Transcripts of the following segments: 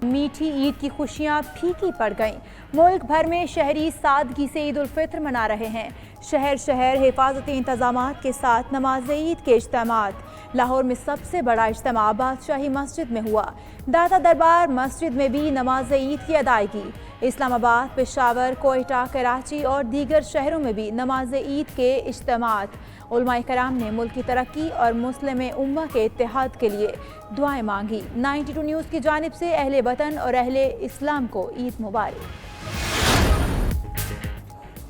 मीठी ईद की खुशियां फीकी पड़ गईं। मुल्क भर में शहरी सादगी से ईद उल फित्र मना रहे हैं। शहर शहर हिफाजती इंतजामात के साथ नमाज ईद के इज्तिमात। लाहौर में सबसे बड़ा इज्तिमा बादशाही मस्जिद में हुआ। दाता दरबार मस्जिद में भी नमाज ईद की अदायगी। इस्लामाबाद, पेशावर, कोयटा, कराची और दीगर शहरों में भी नमाज ईद के इज्तिमात। उलमाए कराम ने मुल्क की तरक्की और मुस्लिम उम्मा के इत्तेहाद के लिए दुआएं मांगी। 92 न्यूज़ की जानिब से अहले वतन और अहले इस्लाम को ईद मुबारक।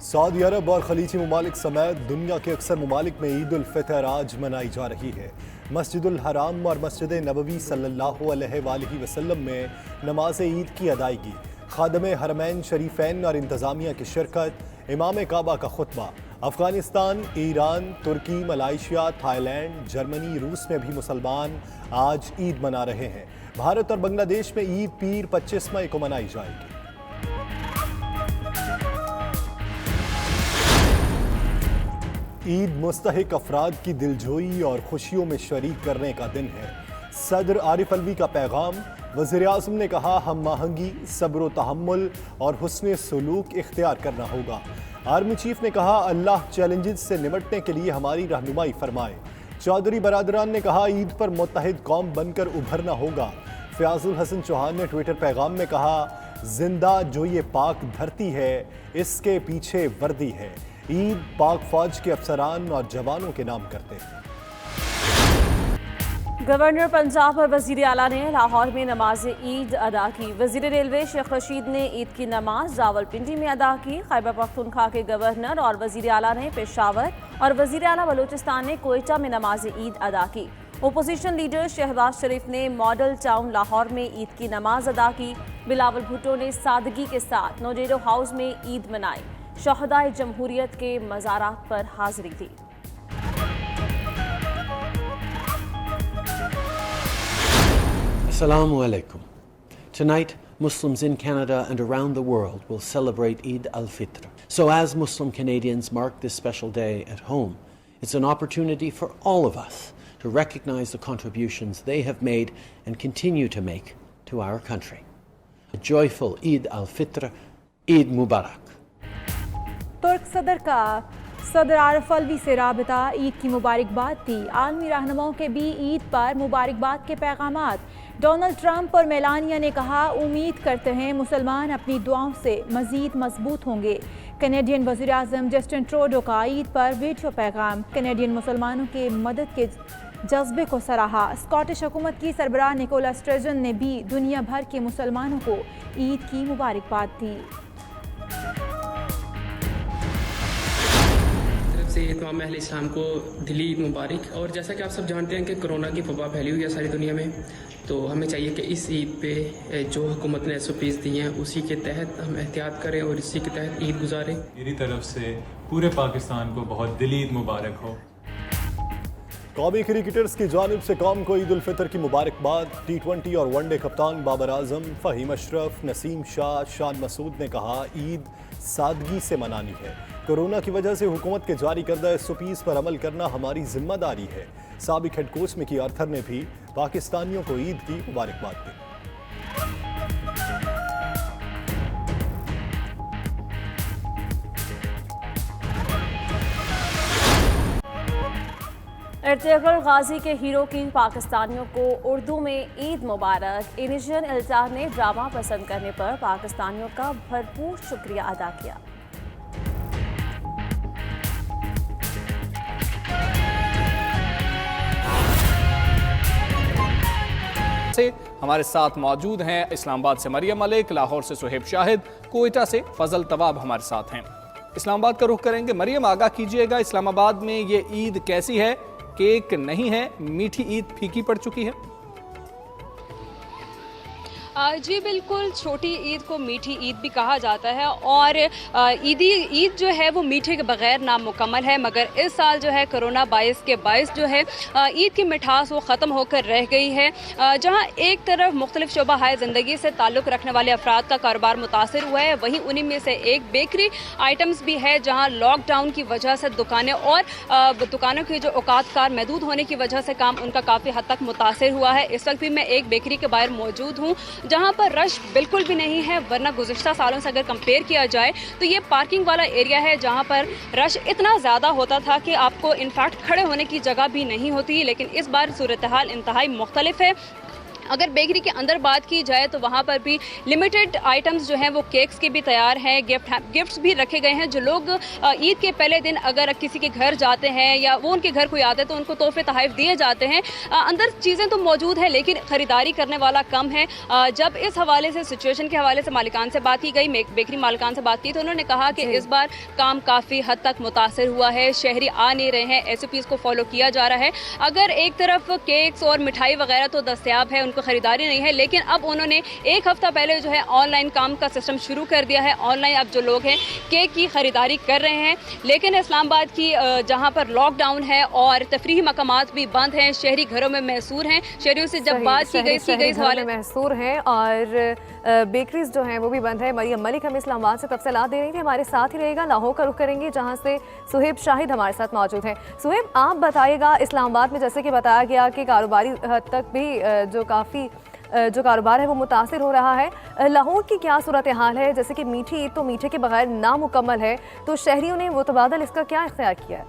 सऊदी अरब और खलीजी ममालिक समेत दुनिया के अक्सर ममालिक में ईद उल फितर आज मनाई जा रही है। मस्जिदुल हराम और मस्जिद नबवी सल्लल्लाहु अलैहि वसल्लम में नमाज ईद की अदायगी, खादम हरमैन शरीफैन और इंतज़ामिया की शिरकत, इमाम काबा का खुतबा। अफगानिस्तान, ईरान, तुर्की, मलाइशिया, थाईलैंड, जर्मनी, रूस में भी मुसलमान आज ईद मना रहे हैं। भारत और बांग्लादेश में ईद पीर 25 मई को मनाई जाएगी। ईद मुस्तहिक अफराद की दिलजोई और खुशियों में शरीक करने का दिन है। सदर आरिफ अलवी का पैगाम। वज़ीर आज़म ने कहा, हम आहंगी, सब्र व तहम्मुल और हुस्न सलूक इख्तियार करना होगा। आर्मी चीफ ने कहा, अल्लाह चैलेंजेस से निपटने के लिए हमारी रहनुमाई फरमाए। चौधरी बरादरान ने कहा, ईद पर मुत्तहिद कौम बनकर उभरना होगा। फ़याज़ुल हसन चौहान ने ट्विटर पैगाम में कहा, जिंदा जो ये पाक धरती है, इसके पीछे वर्दी है। ईद पाक फौज के अफसरान और जवानों के नाम करते हैं। गवर्नर पंजाब और वज़ीर आला ने लाहौर में नमाज ईद अदा की। वज़ीर रेलवे शेख रशीद ने ईद की नमाज रावलपिंडी में अदा की। खैबर पख्तूनख्वा के गवर्नर और वज़ीर आला ने पेशावर और वज़ीर आला बलूचिस्तान ने कोयटा में नमाज ईद अदा की। ओपोजिशन लीडर शहबाज शरीफ ने मॉडल टाउन लाहौर में ईद की नमाज अदा की। बिलावल भुट्टो ने सादगी के साथ नोजेरो हाउस में ईद मनाई। शहदाए जमहूरियत के मज़ारात पर हाज़िरी दी। Assalamu alaikum. Tonight, Muslims in Canada and around the world will celebrate Eid al-Fitr. So as Muslim Canadians mark this special day at home, it's an opportunity for all of us to recognize the contributions they have made and continue to make to our country. A joyful Eid al-Fitr, Eid Mubarak. तुर्क सदर का सदर आरिफ अलवी से राबिता, ईद की मुबारकबाद दी। आलमी रहनुमाओं के भी ईद पर मुबारकबाद के पैगामात। डोनाल्ड ट्रंप और मेलानिया ने कहा, उम्मीद करते हैं मुसलमान अपनी दुआओं से मजीद मजबूत होंगे। कैनेडियन वज़ीर आज़म जस्टिन ट्रूडो का ईद पर वीडियो पैगाम। कैनेडियन मुसलमानों के मदद के जज्बे को सराहा। स्कॉटिश हुकूमत की सरबराह निकोला स्टर्जन ने भी दुनिया भर के मुसलमानों को ईद की मुबारकबाद दी। तमाम अहले इस्लाम को दिली ईद मुबारक। और जैसा कि आप सब जानते हैं कि कोरोना की वबा फैली हुई है सारी दुनिया में, तो हमें चाहिए कि इस ईद पे जो हुकूमत ने SOPs दी हैं उसी के तहत हम एहतियात करें और इसी के तहत ईद गुजारें। मेरी तरफ से पूरे पाकिस्तान को बहुत दिली ईद मुबारक हो। कौमी क्रिकेटर्स की जानिब से कौम को ईद उल फितर की मुबारकबाद। T20 और वनडे कप्तान बाबर आजम, फ़हीम अशरफ, नसीम शाह, शान मसूद ने कहा, ईद सादगी से मनानी है। कोरोना की वजह से हुकूमत के जारी करदा SOPs पर अमल करना हमारी जिम्मेदारी है। साबिक हेड कोच मिकी आर्थर ने भी पाकिस्तानियों को ईद की मुबारकबाद दी। अर्तुगरुल गाजी के हीरो किंग पाकिस्तानियों को उर्दू में ईद मुबारक। इनिशियन इल्तार ने ड्रामा पसंद करने पर पाकिस्तानियों का भरपूर शुक्रिया अदा किया। हमारे साथ मौजूद हैं इस्लामाबाद से मरियम मलिक, लाहौर से सुहेब शाहिद, कोयटा से फजल तवाब हमारे साथ हैं। इस्लामाबाद का रुख करेंगे। मरियम, आगाह कीजिएगा, इस्लामाबाद में ये ईद कैसी है? केक नहीं है, मीठी ईद फीकी पड़ चुकी है। जी बिल्कुल, छोटी ईद को मीठी ईद भी कहा जाता है और ईद जो है वो मीठे के बगैर नामुकम्मल है। मगर इस साल जो है कोरोना बायस के बायस जो है ईद की मिठास वो ख़त्म होकर रह गई है। जहां एक तरफ मुख्तलिफ शोबा हाय ज़िंदगी से ताल्लुक़ रखने वाले अफराद का कारोबार मुतासर हुआ है, वहीं उन्हीं में से एक बेकरी आइटम्स भी है जहाँ लॉकडाउन की वजह से दुकानें और दुकानों की जो औकात कार महदूद होने की वजह से काम उनका काफ़ी हद तक मुतासर हुआ है। इस वक्त भी मैं एक बेकरी के बाहर मौजूद हूँ जहां पर रश बिल्कुल भी नहीं है, वरना गुज़िश्ता सालों से अगर कंपेयर किया जाए तो ये पार्किंग वाला एरिया है जहां पर रश इतना ज़्यादा होता था कि आपको इनफैक्ट खड़े होने की जगह भी नहीं होती, लेकिन इस बार सूरत हाल इंतहाई मुख्तलिफ है। अगर बेकरी के अंदर बात की जाए तो वहाँ पर भी लिमिटेड आइटम्स जो हैं वो केक्स के भी तैयार हैं, गिफ्ट्स भी रखे गए हैं। जो लोग ईद के पहले दिन अगर किसी के घर जाते हैं या वो उनके घर कोई आता है तो उनको तोहफे तोहफ़े दिए जाते हैं। अंदर चीज़ें तो मौजूद है लेकिन ख़रीदारी करने वाला कम है। जब इस हवाले से सिचुएशन के हवाले से मालिकान से बात की गई, बेकरी मालिकान से बात की तो उन्होंने कहा कि इस बार काम काफ़ी हद तक मुतासर हुआ है, शहरी आ नहीं रहे हैं, SOPs को फॉलो किया जा रहा है। अगर एक तरफ केक्स और मिठाई वगैरह तो दस्तयाब है, खरीदारी नहीं है, लेकिन अब उन्होंने एक हफ्ता पहले जो है ऑनलाइन काम का सिस्टम शुरू कर दिया है। ऑनलाइन अब जो लोग हैं केक की खरीदारी कर रहे हैं, लेकिन इस्लामाबाद की जहां पर लॉकडाउन है और तफरीही मकामात भी बंद हैं, शहरी घरों में महसूर हैं। शहरियों से जब बात की गई इस हवाले में महसूर हैं और बेकरीज जो हैं वो भी बंद है। मरियम मलिक हमें इस्लामाबाद से तफसीलात दे रही थी, हमारे साथ ही रहेगा। लाहौर का रुख करेंगे जहाँ से सुहेब शाहिद हमारे साथ मौजूद हैं। सुहेब, आप बताइएगा, इस्लामाबाद में जैसे कि बताया गया कि कारोबारी हद तक भी जो कारोबार है वो मुतासिर हो रहा है। लाहौर की क्या सूरत हाल है? जैसे कि मीठी ईद तो मीठे के बगैर नामुकम्मल है, तो शहरियों ने मुतबादल इसका क्या इख्तियार किया है?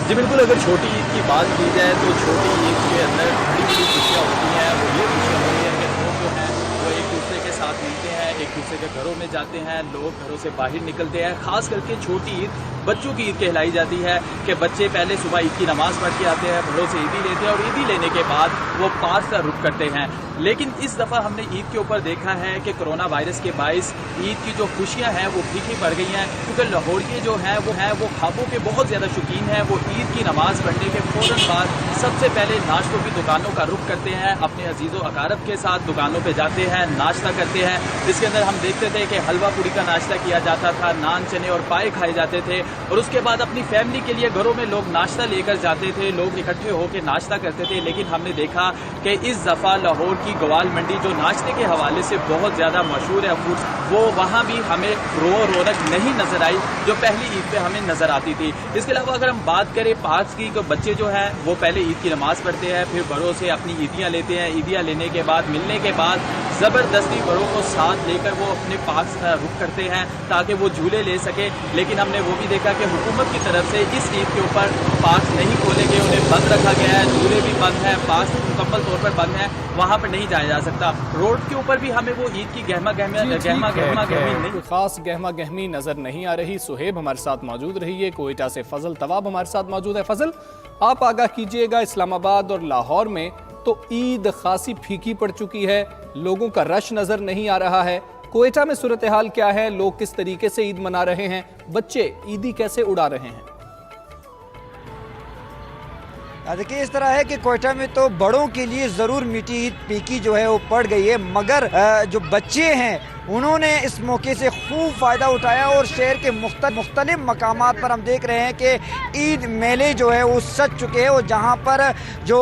जी बिल्कुल, अगर छोटी ईद की बात की जाए तो छोटी ईद के अंदर बड़ी बड़ी खुशियाँ होती हैं। वो ये खुशियाँ होती हैं कि लोग जो हैं वो एक दूसरे के साथ मिलते हैं, एक दूसरे के घरों में जाते हैं, लोग घरों से बाहर निकलते हैं। खास करके छोटी ईद बच्चों की ईद कहलाई जाती है कि बच्चे पहले सुबह ईद की नमाज़ पढ़ के आते हैं, बड़ों से ईदी लेते हैं और ईदी लेने के बाद वो पास का रुख करते हैं। लेकिन इस दफ़ा हमने ईद के ऊपर देखा है कि कोरोना वायरस के बायस ईद की जो खुशियां हैं वो फीकी पड़ गई हैं, क्योंकि लाहौरिये जो हैं वो खाबों के बहुत ज़्यादा शौकीन हैं। वो ईद की नमाज़ पढ़ने के फ़ौरन बाद सबसे पहले नाश्तों की दुकानों का रुख करते हैं, अपने अजीज़ो अकारब के साथ दुकानों पर जाते हैं, नाश्ता करते हैं। इसके अंदर हम देखते थे कि हलवा पूड़ी का नाश्ता किया जाता था, नान चने और पाए खाए जाते थे, और उसके बाद अपनी फैमिली के लिए घरों में लोग नाश्ता लेकर जाते थे, लोग इकट्ठे होकर नाश्ता करते थे। लेकिन हमने देखा कि इस दफ़ा लाहौर की ग्वाल मंडी जो नाश्ते के हवाले से बहुत ज़्यादा मशहूर है, वो वहाँ भी हमें रौनक नहीं नजर आई जो पहली ईद पे हमें नजर आती थी। इसके अलावा अगर हम बात करें पार्क्स की, तो बच्चे जो हैं वो पहले ईद की नमाज पढ़ते हैं, फिर बड़ों से अपनी ईदियाँ लेते हैं। ईदियाँ लेने के बाद, मिलने के बाद ज़बरदस्ती बड़ों को साथ लेकर वो अपने पार्क्स का रुख करते हैं ताकि वो झूले ले सके। लेकिन हमने वो भी देखा कि हुकूमत की तरफ से इस ईद के ऊपर पार्क नहीं खोले गए, उन्हें बंद रखा गया है, झूले भी बंद है, पार्क मुकम्मल तौर पर बंद है, वहाँ पर नहीं जाया जा सकता। रोड के ऊपर भी हमें वो ईद की गहमा गहमी कोई खास गहमा गहमी नजर नहीं आ रही। सुहेब हमारे साथ मौजूद रही है, कोयटा से फजल तवाब हमारे साथ मौजूद है। फजल, आप आगाह कीजिएगा, इस्लामाबाद और लाहौर में तो ईद खासी फीकी पड़ चुकी है, लोगों का रश नजर नहीं आ रहा है। कोयटा में सूरत हाल क्या है? लोग किस तरीके से ईद मना रहे हैं? बच्चे ईदी कैसे उड़ा रहे हैं? देखिए, इस तरह है कि कोयटा में तो बड़ों के लिए ज़रूर मीठी ईद फीकी जो है वो पड़ गई है, मगर जो बच्चे हैं उन्होंने इस मौके से खूब फ़ायदा उठाया और शहर के मुख्तलिफ मकामात पर हम देख रहे हैं कि ईद मेले जो है वो सज चुके हैं, और जहाँ पर जो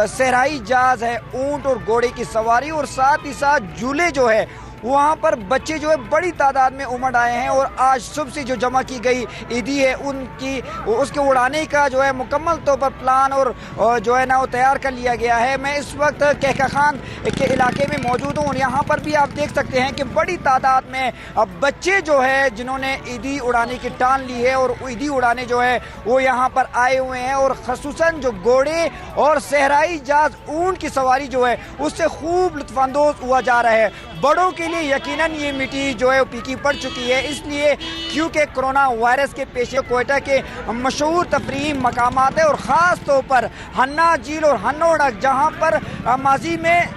सहराई जहाज़ है, ऊँट और घोड़े की सवारी और साथ ही साथ झूले जो है वहाँ पर बच्चे जो है बड़ी तादाद में उमड़ आए हैं। और आज सुबह से जो जमा की गई ईदी है उसके उड़ाने का जो है मुकम्मल तौर पर प्लान और जो है ना वो तैयार कर लिया गया है। मैं इस वक्त कहका खान के इलाके में मौजूद हूँ और यहाँ पर भी आप देख सकते हैं कि बड़ी तादाद में अब बच्चे जो है जिन्होंने ईदी उड़ाने की ठान ली है और ईदी उड़ाने जो है वो यहाँ पर आए हुए हैं। और खसूसन जो घोड़े और सहराई जहाज ऊँट की सवारी जो है उससे खूब लुत्फानंदोज हुआ जा रहा है। बड़ों के लिए यकीनन ये मीठी जो है फीकी पड़ चुकी है, इसलिए क्योंकि कोरोना वायरस के पेशे कोयटा के मशहूर तफरीही मकामात है और ख़ास तौर पर हन्ना झील और हन्नोडक, जहाँ पर माजी में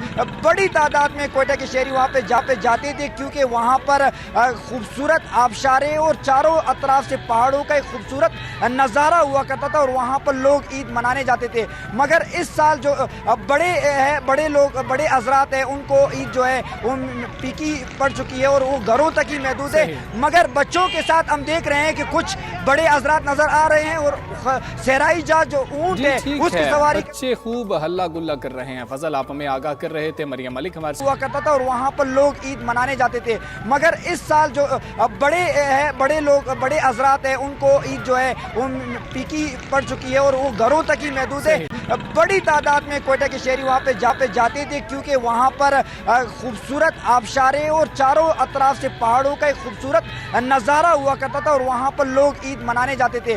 बड़ी तादाद में कोयटा के शहरी वहाँ पे जाते थे, क्योंकि वहाँ पर खूबसूरत आबशारें और चारों अतराफ से पहाड़ों का एक खूबसूरत नज़ारा हुआ करता था और वहाँ पर लोग ईद मनाने जाते थे। मगर इस साल जो बड़े हज़रात हैं उनको ईद जो है वो फीकी पड़ चुकी है और वो घरों तक ही महदूद है। मगर बच्चों के साथ हम देख रहे हैं कि कुछ बड़े हज़रात नजर आ रहे हैं और सहराई जहाज जो ऊँट है उसकी सवारी बच्चे खूब हल्ला गुल्ला कर रहे हैं। फजल, आप हमें आगाह कर रहे थे, मरियम मलिक हमारे हुआ करता था और वहाँ पर लोग ईद मनाने जाते थे। मगर इस साल जो बड़े हज़रात हैं उनको ईद जो है वो फीकी पड़ चुकी है और वो घरों तक ही महदूद है। बड़ी तादाद में कोयटा के शहरी वहाँ पे जाते थे, क्योंकि वहाँ पर खूबसूरत आबशारें और चारों अतराफ से पहाड़ों का एक खूबसूरत नज़ारा हुआ करता था और वहाँ पर लोग ईद मनाने जाते थे।